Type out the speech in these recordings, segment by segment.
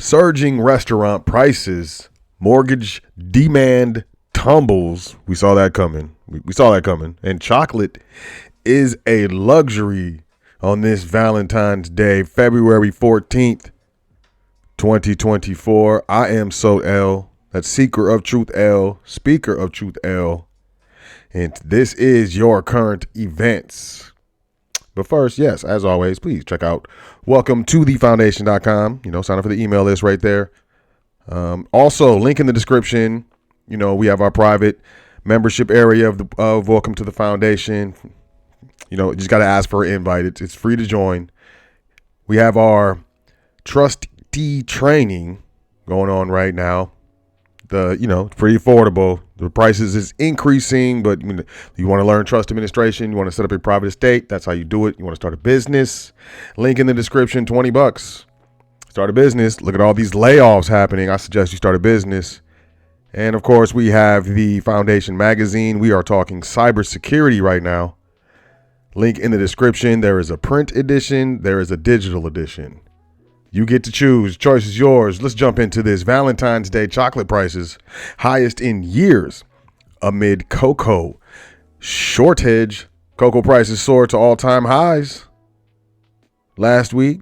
Surging restaurant prices, mortgage demand tumbles. We saw that coming. We saw that coming. And chocolate is a luxury on this Valentine's Day, February 14th, 2024. I am Sot L. That's Seeker of Truth L, Speaker of Truth L. And this is your current events. But first, yes, as always, please check out welcome to thefoundation.com. Sign up for the email list right there. Also, link in the description. We have our private membership area of Welcome to the Foundation. You just got to ask for an invite. It's free to join. We have our Trustee training going on right now. Pretty affordable. The prices is increasing, but you want to learn trust administration. You want to set up a private estate. That's how you do it. You want to start a business. Link in the description, $20. Start a business. Look at all these layoffs happening. I suggest you start a business. And of course, we have the Foundation magazine. We are talking cybersecurity right now. Link in the description. There is a print edition. There is a digital edition. You get to choose. Choice is yours. Let's jump into this. Valentine's Day chocolate prices highest in years amid cocoa shortage. Cocoa prices soared to all-time highs last week.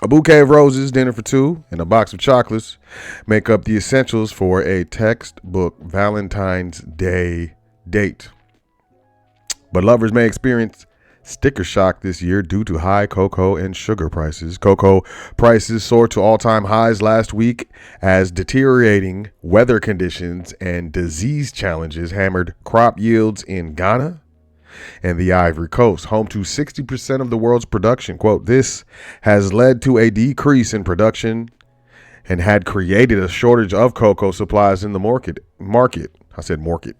A bouquet of roses, dinner for two, and a box of chocolates make up the essentials for a textbook Valentine's Day date. But lovers may experience sticker shock this year due to high cocoa and sugar prices. Cocoa prices soared to all-time highs last week as deteriorating weather conditions and disease challenges hammered crop yields in Ghana and the Ivory Coast, home to 60% of the world's production. Quote, this has led to a decrease in production and had created a shortage of cocoa supplies in the market. I said market.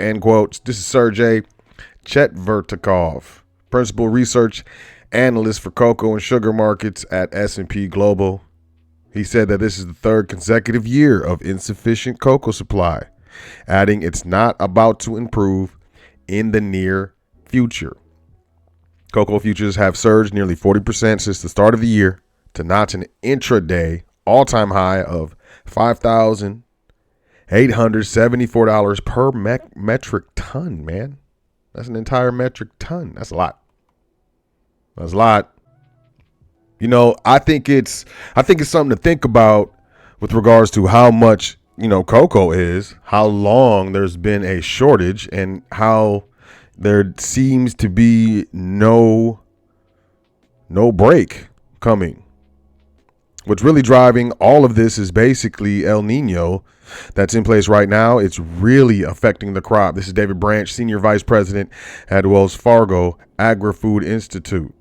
End quotes. This is Sergey Chetvertikov, principal research analyst for cocoa and sugar markets at S&P Global. He said that this is the third consecutive year of insufficient cocoa supply, adding it's not about to improve in the near future. Cocoa futures have surged nearly 40% since the start of the year to notch an intraday all-time high of $5,874 per metric ton, man. That's an entire metric ton. That's a lot. That's a lot. I think it's something to think about with regards to how much, cocoa is, how long there's been a shortage, and how there seems to be no break coming. What's really driving all of this is basically El Nino that's in place right now. It's really affecting the crop. This is David Branch, Senior Vice President at Wells Fargo Agri-Food Institute.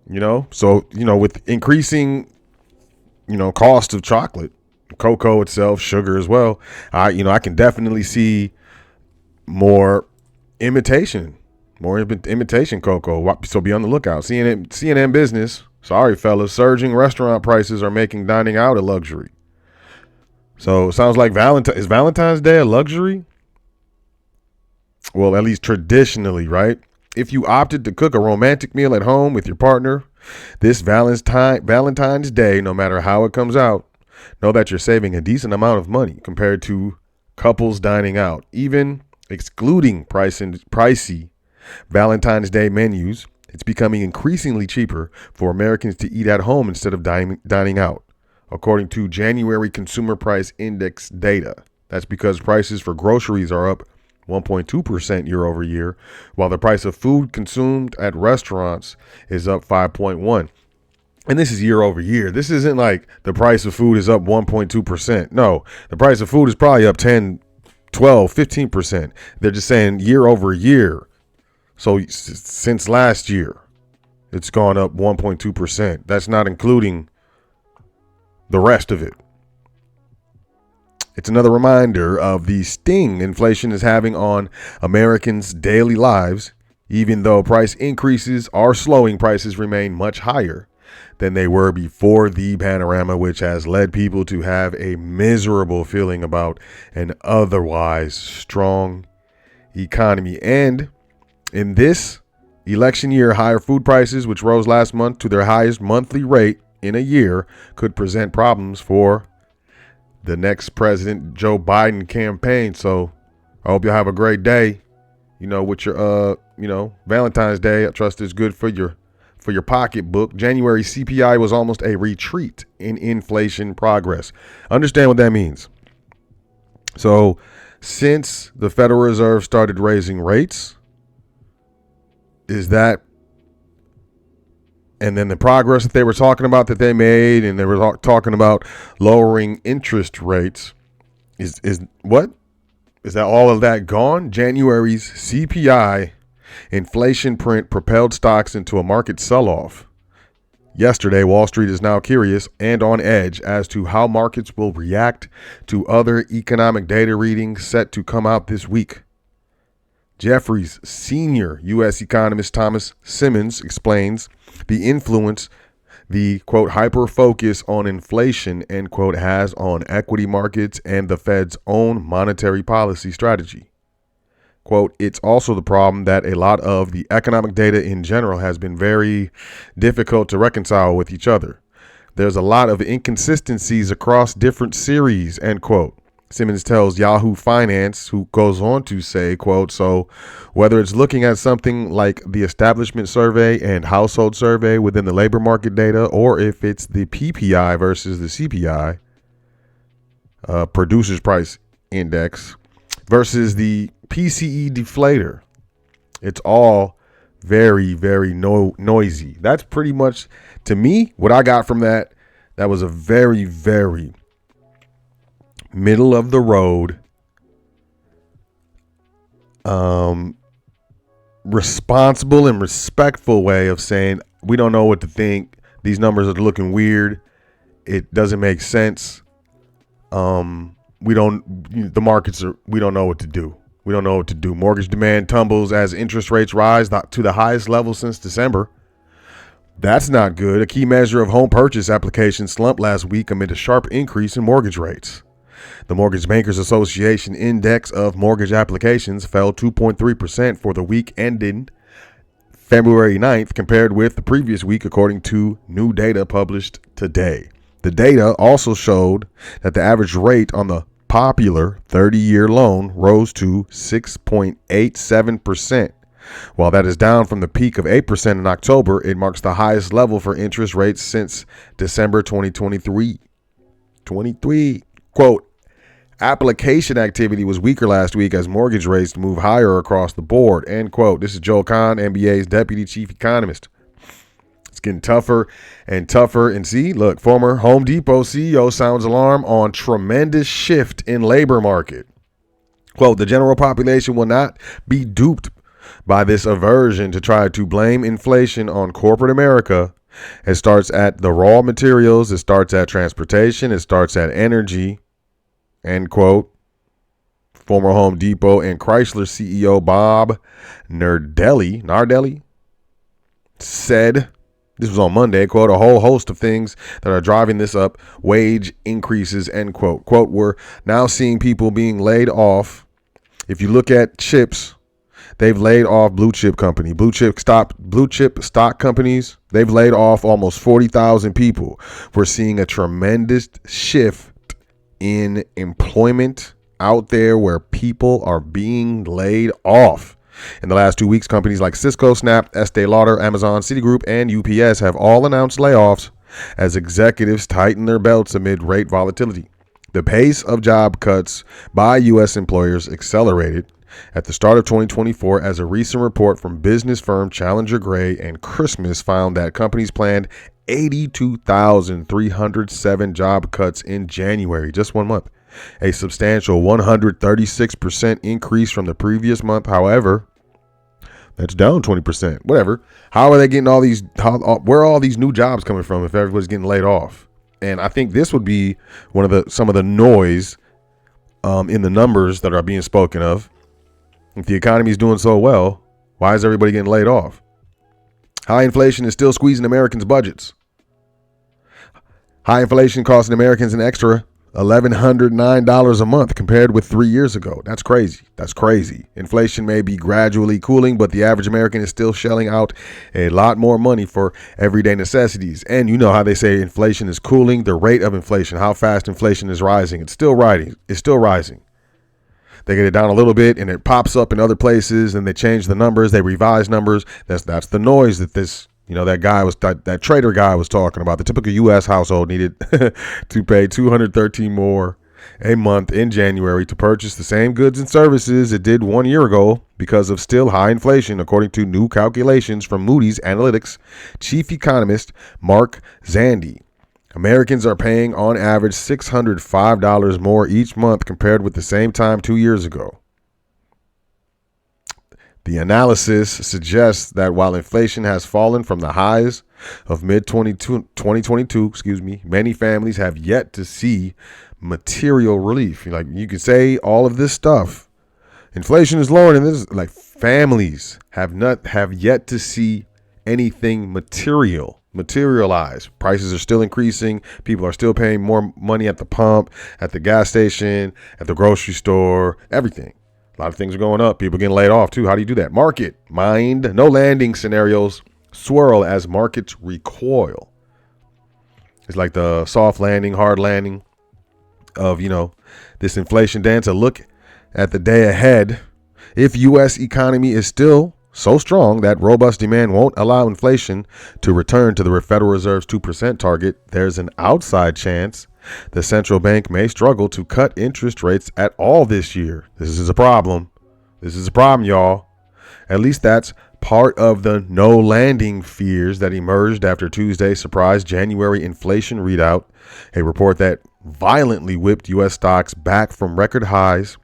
With increasing, cost of chocolate, cocoa itself, sugar as well, I can definitely see more imitation cocoa. So be on the lookout. CNN Business. Sorry, fellas. Surging restaurant prices are making dining out a luxury. So it sounds like is Valentine's Day a luxury? Well, at least traditionally, right? If you opted to cook a romantic meal at home with your partner this Valentine's Day, no matter how it comes out, know that you're saving a decent amount of money compared to couples dining out. Even excluding pricey Valentine's Day menus, it's becoming increasingly cheaper for Americans to eat at home instead of dining out, according to January Consumer Price Index data. That's because prices for groceries are up 1.2% year over year, while the price of food consumed at restaurants is up 5.1%. And this is year over year. This isn't like the price of food is up 1.2%. No, the price of food is probably up 10, 12, 15%. They're just saying year over year. So since last year, it's gone up 1.2%. That's not including the rest of it. It's another reminder of the sting inflation is having on Americans' daily lives. Even though price increases are slowing, prices remain much higher than they were before the panorama, which has led people to have a miserable feeling about an otherwise strong economy. And in this election year, higher food prices, which rose last month to their highest monthly rate in a year could present problems for the next President Joe Biden campaign. So I hope y'all have a great day, with your, Valentine's Day. I trust it's good for your pocketbook. January CPI was almost a retreat in inflation progress. Understand what that means. So since the Federal Reserve started raising rates, and then the progress that they were talking about that they made, and they were talking about lowering interest rates, is what? Is that all of that gone? January's CPI inflation print propelled stocks into a market sell-off. Yesterday, Wall Street is now curious and on edge as to how markets will react to other economic data readings set to come out this week. Jefferies senior U.S. economist Thomas Simmons explains the influence the, quote, hyper focus on inflation, end quote, has on equity markets and the Fed's own monetary policy strategy. Quote, it's also the problem that a lot of the economic data in general has been very difficult to reconcile with each other. There's a lot of inconsistencies across different series, end quote. Simmons tells Yahoo Finance, who goes on to say, quote, so whether it's looking at something like the establishment survey and household survey within the labor market data, or if it's the PPI versus the CPI, producers price index, versus the PCE deflator, it's all very, very noisy. That's pretty much, to me, what I got from that. That was a very, very middle of the road, responsible and respectful way of saying we don't know what to think. These numbers are looking weird. It doesn't make sense. We don't know what to do. We don't know what to do. Mortgage demand tumbles as interest rates rise to the highest level since December. That's not good. A key measure of home purchase applications slumped last week amid a sharp increase in mortgage rates. The Mortgage Bankers Association index of mortgage applications fell 2.3% for the week ending February 9th compared with the previous week, according to new data published today. The data also showed that the average rate on the popular 30-year loan rose to 6.87%. While that is down from the peak of 8% in October, it marks the highest level for interest rates since December 2023. Quote, application activity was weaker last week as mortgage rates moved higher across the board, end quote. This is Joel Kahn, NBA's deputy chief economist. It's getting tougher and tougher. And see, look, former Home Depot CEO sounds alarm on tremendous shift in labor market. Quote, the general population will not be duped by this aversion to try to blame inflation on corporate America. It starts at the raw materials. It starts at transportation. It starts at energy, end quote. Former Home Depot and Chrysler CEO Bob Nardelli said, this was on Monday, quote, a whole host of things that are driving this up, wage increases, end quote. Quote, we're now seeing people being laid off. If you look at chips, they've laid off blue chip stock companies. They've laid off almost 40,000 people. We're seeing a tremendous shift in employment out there where people are being laid off. In the last 2 weeks, companies like Cisco, Snap, Estee Lauder, Amazon, Citigroup, and UPS have all announced layoffs as executives tighten their belts amid rate volatility. The pace of job cuts by U.S. employers accelerated at the start of 2024 as a recent report from business firm Challenger Gray and Christmas found that companies planned 82,307 job cuts in January, just 1 month. A substantial 136% increase from the previous month. However, that's down 20%. Whatever. How are they getting all these? Where are all these new jobs coming from if everybody's getting laid off? And I think this would be some of the noise in the numbers that are being spoken of. If the economy is doing so well, why is everybody getting laid off? High inflation is still squeezing Americans' budgets. High inflation costing Americans an extra $1,109 a month compared with 3 years ago. That's crazy. That's crazy. Inflation may be gradually cooling, but the average American is still shelling out a lot more money for everyday necessities. And you know how they say inflation is cooling, the rate of inflation, how fast inflation is rising. It's still rising. It's still rising. They get it down a little bit and it pops up in other places and they change the numbers, they revise numbers. That's the noise that this, that trader guy was talking about. The typical U.S. household needed to pay $213 more a month in January to purchase the same goods and services it did 1 year ago because of still high inflation, according to new calculations from Moody's Analytics chief economist Mark Zandi. Americans are paying on average $605 more each month compared with the same time 2 years ago. The analysis suggests that while inflation has fallen from the highs of mid-2022, many families have yet to see material relief. Like, you can say all of this stuff. Inflation is lowering, and this, like, families have yet to see anything materialize. Prices are still increasing. People are still paying more money at the pump, at the gas station, at the grocery store, everything. A lot of things are going up. People getting laid off too. How do you do that? Market mind. No landing scenarios swirl as markets recoil. It's like the soft landing, hard landing of, this inflation dance. A look at the day ahead. If U.S. economy is still so strong that robust demand won't allow inflation to return to the Federal Reserve's 2% target, there's an outside chance the central bank may struggle to cut interest rates at all this year. This is a problem. This is a problem, y'all. At least that's part of the no landing fears that emerged after Tuesday's surprise January inflation readout, a report that violently whipped U.S. stocks back from record highs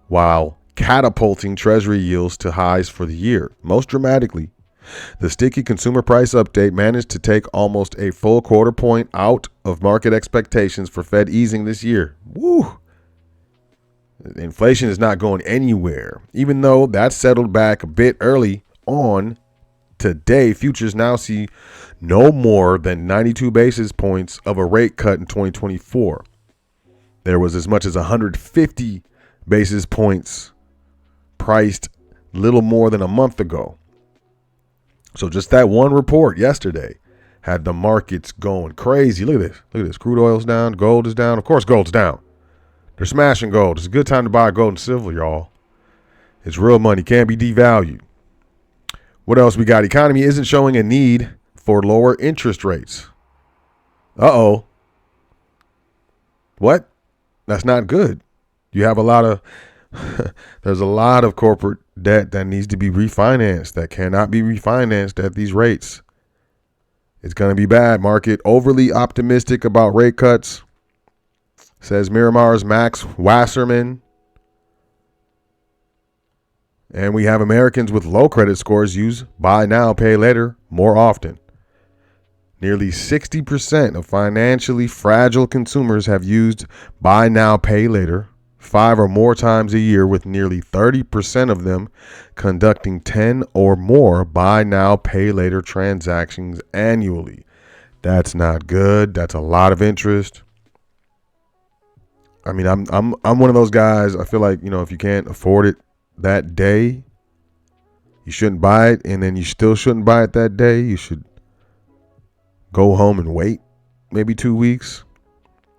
while catapulting Treasury yields to highs for the year. Most dramatically, the sticky consumer price update managed to take almost a full quarter point out of market expectations for Fed easing this year. Woo! Inflation is not going anywhere. Even though that settled back a bit early on today, futures now see no more than 92 basis points of a rate cut in 2024. There was as much as 150 basis points priced little more than a month ago. So just that one report yesterday had the markets going crazy. Look at this. Look at this. Crude oil's down. Gold is down. Of course, gold's down. They're smashing gold. It's a good time to buy gold and silver, y'all. It's real money. Can't be devalued. What else we got? Economy isn't showing a need for lower interest rates. Uh-oh. What? That's not good. You have a lot of there's a lot of corporate debt that needs to be refinanced that cannot be refinanced at these rates. It's going to be bad. Market overly optimistic about rate cuts, says Miramar's Max Wasserman. And we have Americans with low credit scores use buy now, pay later more often. Nearly 60% of financially fragile consumers have used buy now, pay later 5 or more times a year, with nearly 30% of them conducting 10 or more buy now, pay later transactions annually. That's not good. That's a lot of interest. I mean, I'm one of those guys. I feel like, if you can't afford it that day, you shouldn't buy it, and then you still shouldn't buy it that day. You should go home and wait maybe 2 weeks.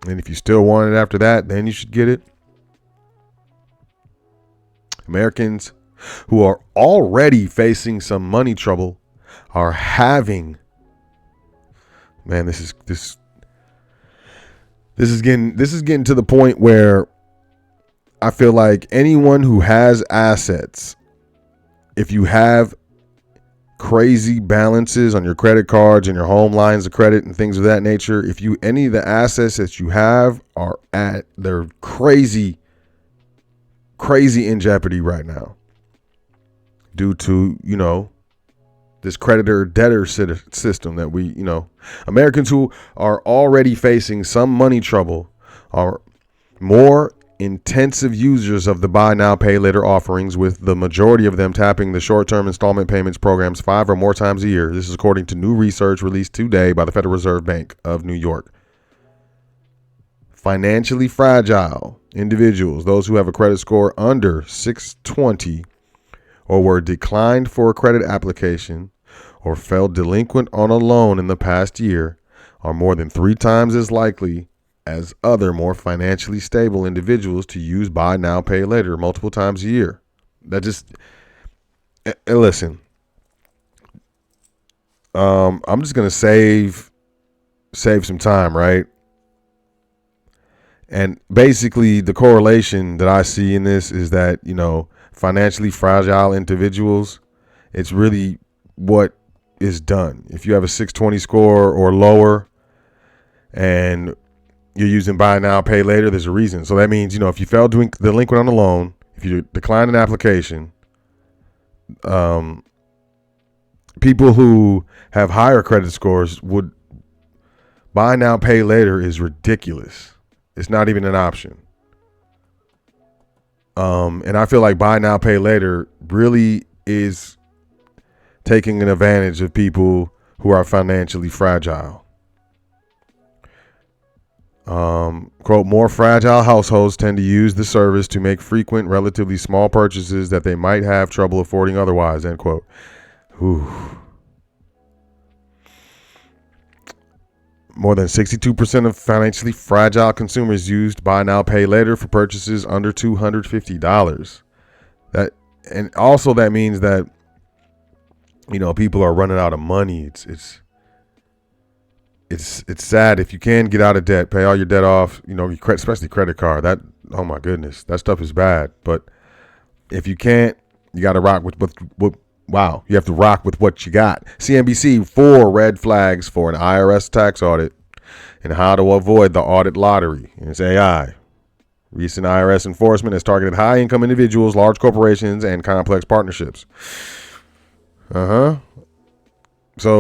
And if you still want it after that, then you should get it. Americans who are already facing some money trouble are having, man, this is getting to the point where I feel like anyone who has assets, if you have crazy balances on your credit cards and your home lines of credit and things of that nature, if you any of the assets that you have are they're crazy in jeopardy right now due to, this creditor-debtor system that we, Americans who are already facing some money trouble are more intensive users of the buy now, pay later offerings, with the majority of them tapping the short-term installment payments programs 5 or more times a year. This is according to new research released today by the Federal Reserve Bank of New York. Financially fragile individuals, those who have a credit score under 620 or were declined for a credit application or fell delinquent on a loan in the past year, are more than 3 times as likely as other more financially stable individuals to use buy now, pay later multiple times a year. That just, listen, I'm just going to save some time, right? And basically the correlation that I see in this is that, financially fragile individuals, it's really what is done. If you have a 620 score or lower and you're using buy now, pay later, there's a reason. So that means, if you fell delinquent on a loan, if you decline an application, people who have higher credit scores would buy now, pay later is ridiculous. It's not even an option. And I feel like buy now, pay later really is taking an advantage of people who are financially fragile. Quote, more fragile households tend to use the service to make frequent, relatively small purchases that they might have trouble affording otherwise, end quote. Whew. More than 62% of financially fragile consumers used buy now, pay later for purchases under $250. And also that means that, people are running out of money. It's sad. If you can get out of debt, pay all your debt off, especially credit card. That, oh my goodness, that stuff is bad. But if you can't, you got to rock with wow, you have to rock with what you got. CNBC, 4 red flags for an IRS tax audit and how to avoid the audit lottery. And it's AI. Recent IRS enforcement has targeted high-income individuals, large corporations, and complex partnerships. So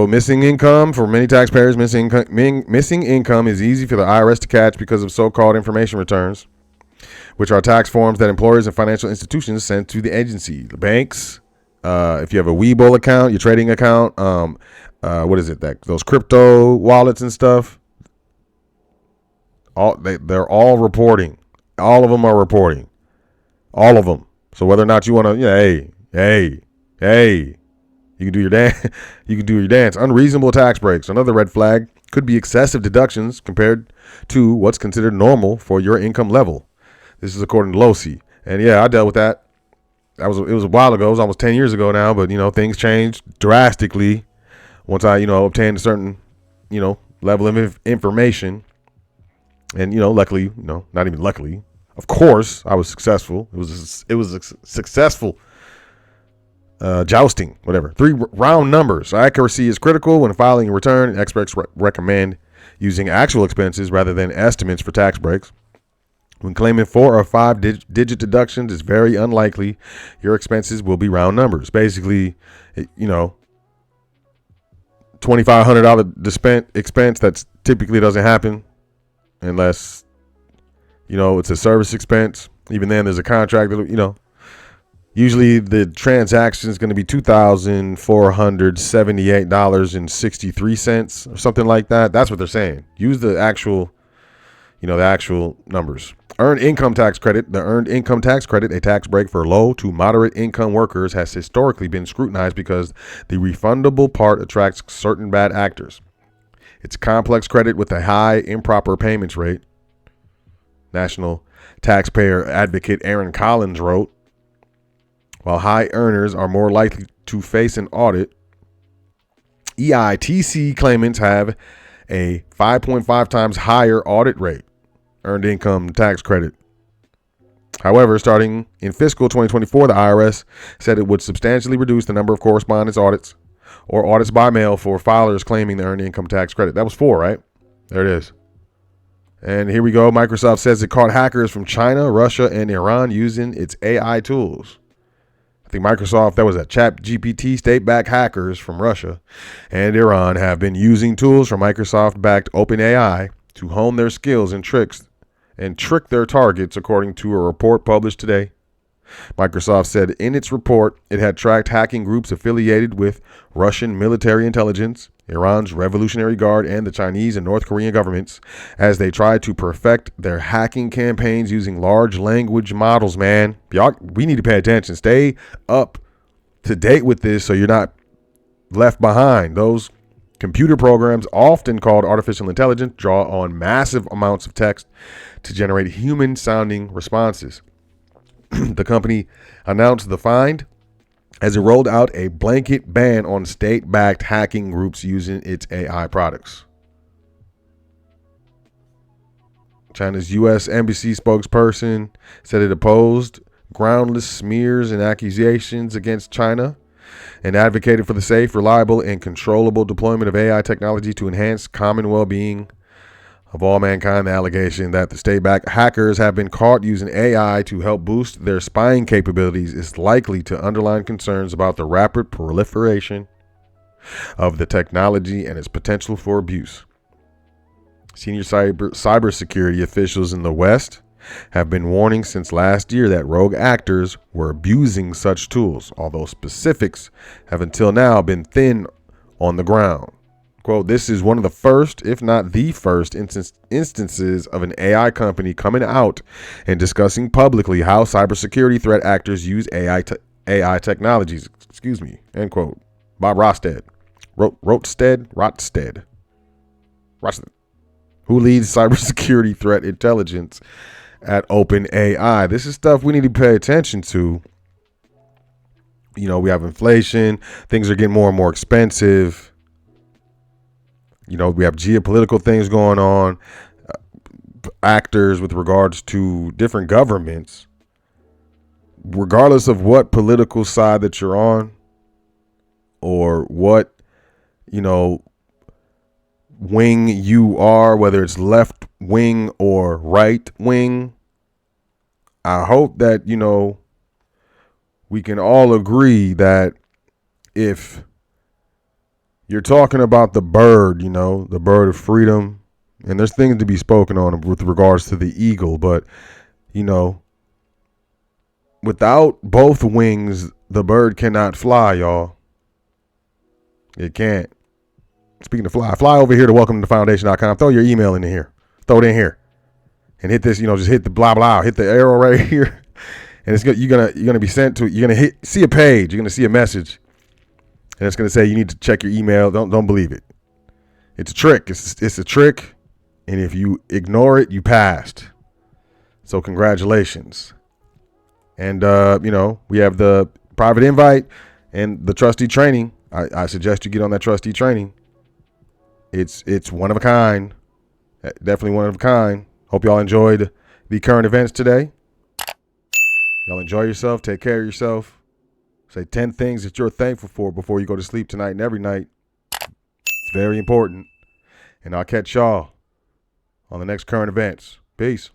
missing income, for many taxpayers, missing income is easy for the IRS to catch because of so-called information returns, which are tax forms that employers and financial institutions send to the agency. The banks, if you have a Webull account, your trading account, what is it? Those crypto wallets and stuff. They're all reporting. All of them are reporting. All of them. So whether or not you want to, hey, you can do your dance. You can do your dance. Unreasonable tax breaks. Another red flag could be excessive deductions compared to what's considered normal for your income level. This is according to LOSI. And yeah, I dealt with that. It was a while ago. It was almost 10 years ago now, but things changed drastically once I, obtained a certain, level of information. And, luckily, not even luckily, of course, I was successful. It was a successful jousting, whatever. 3 round numbers. Accuracy is critical when filing a return. Experts recommend using actual expenses rather than estimates for tax breaks. When claiming 4 or 5 digit deductions, it's very unlikely your expenses will be round numbers. Basically, $2,500 expense that typically doesn't happen unless, it's a service expense. Even then, there's a contract that, usually the transaction is going to be $2,478.63 or something like that. That's what they're saying. Use the actual, the actual numbers. Earned income tax credit. The earned income tax credit, a tax break for low to moderate income workers, has historically been scrutinized because the refundable part attracts certain bad actors. It's a complex credit with a high improper payments rate. National taxpayer advocate Aaron Collins wrote, while high earners are more likely to face an audit, EITC claimants have a 5.5 times higher audit rate, earned income tax credit. However, starting in fiscal 2024, the IRS said it would substantially reduce the number of correspondence audits or audits by mail for filers claiming the earned income tax credit. That was 4, right? There it is. And here we go. Microsoft says it caught hackers from China, Russia, and Iran using its AI tools. I think Microsoft, that was a ChatGPT, state-backed hackers from Russia and Iran have been using tools from Microsoft-backed OpenAI to hone their skills and trick their targets, according to a report published today. Microsoft said in its report it had tracked hacking groups affiliated with Russian military intelligence, Iran's Revolutionary Guard, and the Chinese and North Korean governments as they tried to perfect their hacking campaigns using large language models, man. Y'all, we need to pay attention. Stay up to date with this so you're not left behind. Those computer programs, often called artificial intelligence, draw on massive amounts of text to generate human-sounding responses. The company announced the find as it rolled out a blanket ban on state-backed hacking groups using its AI products. China's U.S. Embassy spokesperson said it opposed groundless smears and accusations against China and advocated for the safe, reliable, and controllable deployment of AI technology to enhance common well-being of all mankind. The allegation that the state-backed hackers have been caught using AI to help boost their spying capabilities is likely to underline concerns about the rapid proliferation of the technology and its potential for abuse. Senior cybersecurity officials in the West have been warning since last year that rogue actors were abusing such tools, although specifics have until now been thin on the ground. Quote, this is one of the first, if not the first, instances of an AI company coming out and discussing publicly how cybersecurity threat actors use AI technologies. Excuse me, end quote. Bob Rotsted, who leads cybersecurity threat intelligence at OpenAI. This is stuff we need to pay attention to. You know, we have inflation. Things are getting more and more expensive. You know, we have geopolitical things going on, actors with regards to different governments, regardless of what political side that you're on or what, you know, wing you are, whether it's left wing or right wing. I hope that, you know, we can all agree that if you're talking about the bird, you know, the bird of freedom, and there's things to be spoken on with regards to the eagle, but, you know, without both wings, the bird cannot fly, y'all. It can't. Speaking of fly over here to welcometofoundation.com. Throw your email in here. Throw it in here. And hit this, you know, just hit the blah, blah, hit the arrow right here. And it's you're gonna be sent to, you're gonna see a page, you're gonna see a message. And it's going to say you need to check your email. Don't believe it. It's a trick. It's a trick. And if you ignore it, you passed. So congratulations. And, you know, we have the private invite and the trustee training. I suggest you get on that trustee training. It's one of a kind. Definitely one of a kind. Hope y'all enjoyed the current events today. Y'all enjoy yourself. Take care of yourself. Say 10 things that you're thankful for before you go to sleep tonight and every night. It's very important. And I'll catch y'all on the next current events. Peace.